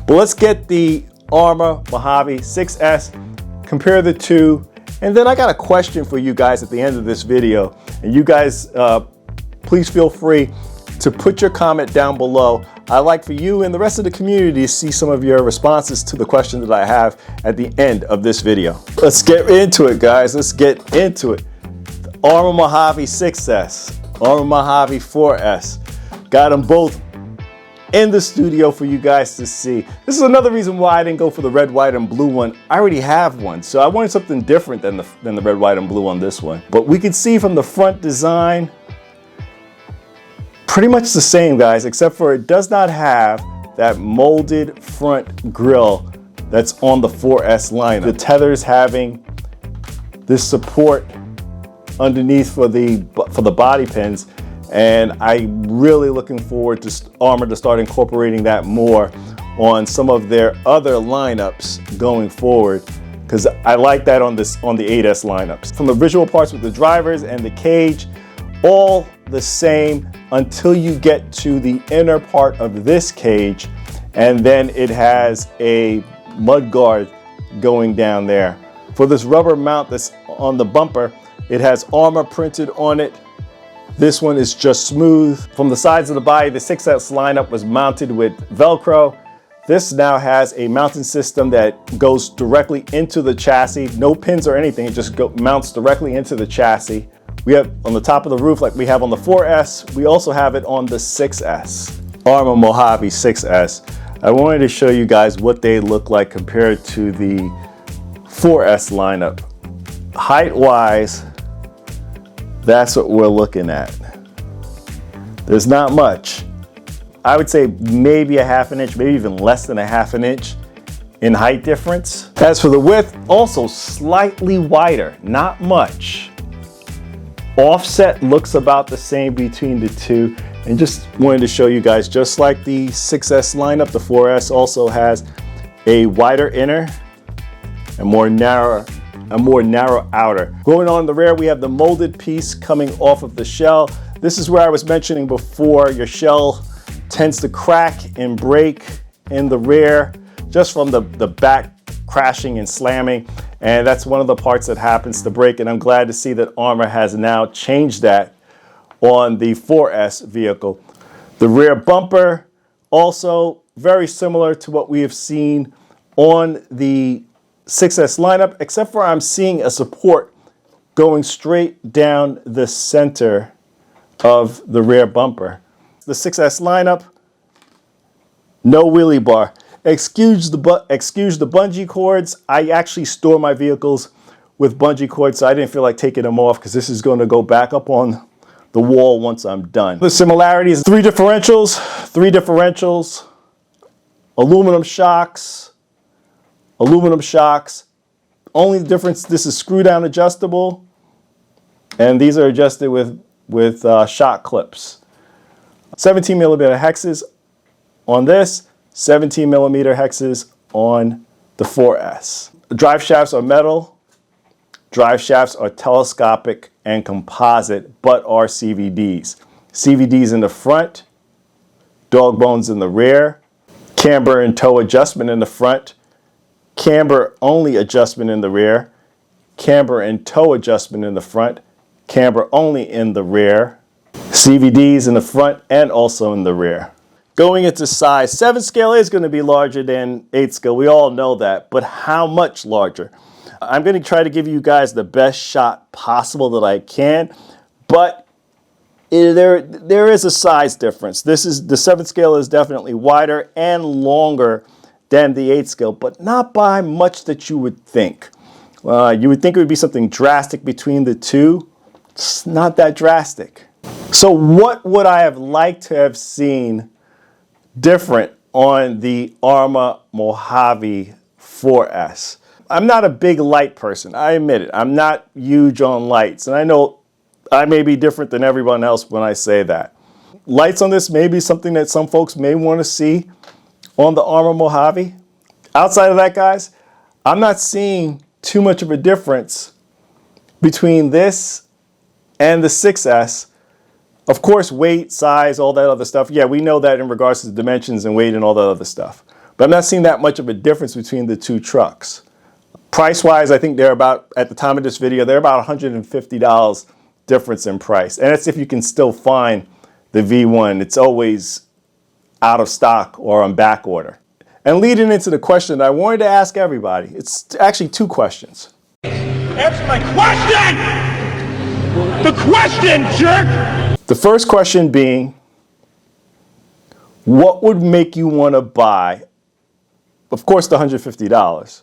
But let's get the Arrma Mojave 6S, compare the two, and then I got a question for you guys at the end of this video. And you guys, please feel free to put your comment down below. I'd like for you and the rest of the community to see some of your responses to the question that I have at the end of this video. Let's get into it, guys. Let's get into it. The Arrma Mojave 6S, Arrma Mojave 4S. Got them both in the studio for you guys to see. This is another reason why I didn't go for the red, white, and blue one. I already have one, so I wanted something different than the red, white, and blue on this one. But we can see from the front design, pretty much the same, guys, except for it does not have that molded front grille that's on the 4S lineup. The tethers having this support underneath for the body pins, and I'm really looking forward to Arrma to start incorporating that more on some of their other lineups going forward, because I like that on the 8S lineups. From the visual parts with the drivers and the cage, all the same until you get to the inner part of this cage, and then it has a mud guard going down there. For this rubber mount that's on the bumper, it has Arrma printed on it. This one is just smooth. From the sides of the body, the 6S lineup was mounted with Velcro. This now has a mounting system that goes directly into the chassis. No pins or anything, it just mounts directly into the chassis. We have on the top of the roof like we have on the 4S, we also have it on the 6S. Arrma Mojave 6S. I wanted to show you guys what they look like compared to the 4S lineup. Height-wise, that's what we're looking at. There's not much. I would say maybe a ½ inch, maybe even less than a ½ inch in height difference. As for the width, also slightly wider, not much. Offset looks about the same between the two. And just wanted to show you guys, just like the 6S lineup, the 4S also has a wider inner and more narrow outer. Going on in the rear, we have the molded piece coming off of the shell. This is where I was mentioning before, your shell tends to crack and break in the rear just from the back crashing and slamming. And that's one of the parts that happens to break. And I'm glad to see that Arrma has now changed that on the 4S vehicle. The rear bumper, also very similar to what we have seen on the 6S lineup, except for I'm seeing a support going straight down the center of the rear bumper. The 6S lineup, no wheelie bar. Excuse the bungee cords. I actually store my vehicles with bungee cords, so I didn't feel like taking them off because this is going to go back up on the wall once I'm done. The similarities, three differentials, aluminum shocks. Only difference, this is screw down adjustable, and these are adjusted with shock clips. 17 millimeter hexes on this, 17 millimeter hexes on the 4S. The drive shafts are metal. Drive shafts are telescopic and composite, but are CVDs. CVDs in the front, dog bones in the rear, camber and toe adjustment in the front, camber only adjustment in the rear, camber and toe adjustment in the front, camber only in the rear, CVDs in the front and also in the rear. Going into size, 7 scale is going to be larger than 8 scale. We all know that, but how much larger? I'm going to try to give you guys the best shot possible that I can, but there is a size difference. The 7 scale is definitely wider and longer than the 8 scale, but not by much that you would think. You would think it would be something drastic between the two. It's not that drastic. So what would I have liked to have seen different on the Arrma Mojave 4S? I'm not a big light person, I admit it. I'm not huge on lights, and I know I may be different than everyone else when I say that. Lights on this may be something that some folks may want to see on the Arrma Mojave. Outside of that, guys, I'm not seeing too much of a difference between this and the 6S. Of course, weight, size, all that other stuff. Yeah, we know that in regards to the dimensions and weight and all that other stuff. but I'm not seeing that much of a difference between the two trucks. Price-wise, I think they're about, at the time of this video, they're about $150 difference in price. And that's if you can still find the V1. It's always out of stock or on back order. And leading into the question I wanted to ask everybody, it's actually two questions. Answer my question! The question, jerk! The first question being, what would make you want to buy, of course, the $150.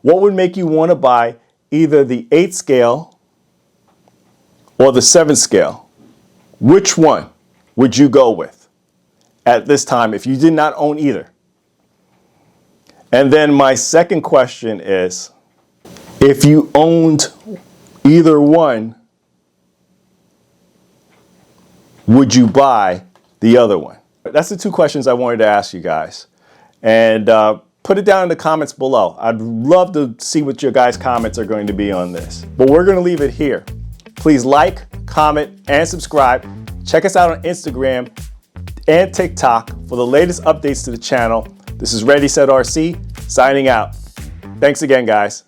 What would make you want to buy either the 8 scale or the 7 scale? Which one would you go with at this time if you did not own either? And then my second question is, if you owned either one, would you buy the other one? That's the two questions I wanted to ask you guys. And put it down in the comments below. I'd love to see what your guys' comments are going to be on this. But we're going to leave it here. Please like, comment, and subscribe. Check us out on Instagram and TikTok for the latest updates to the channel. This is Ready Set RC signing out. Thanks again, guys.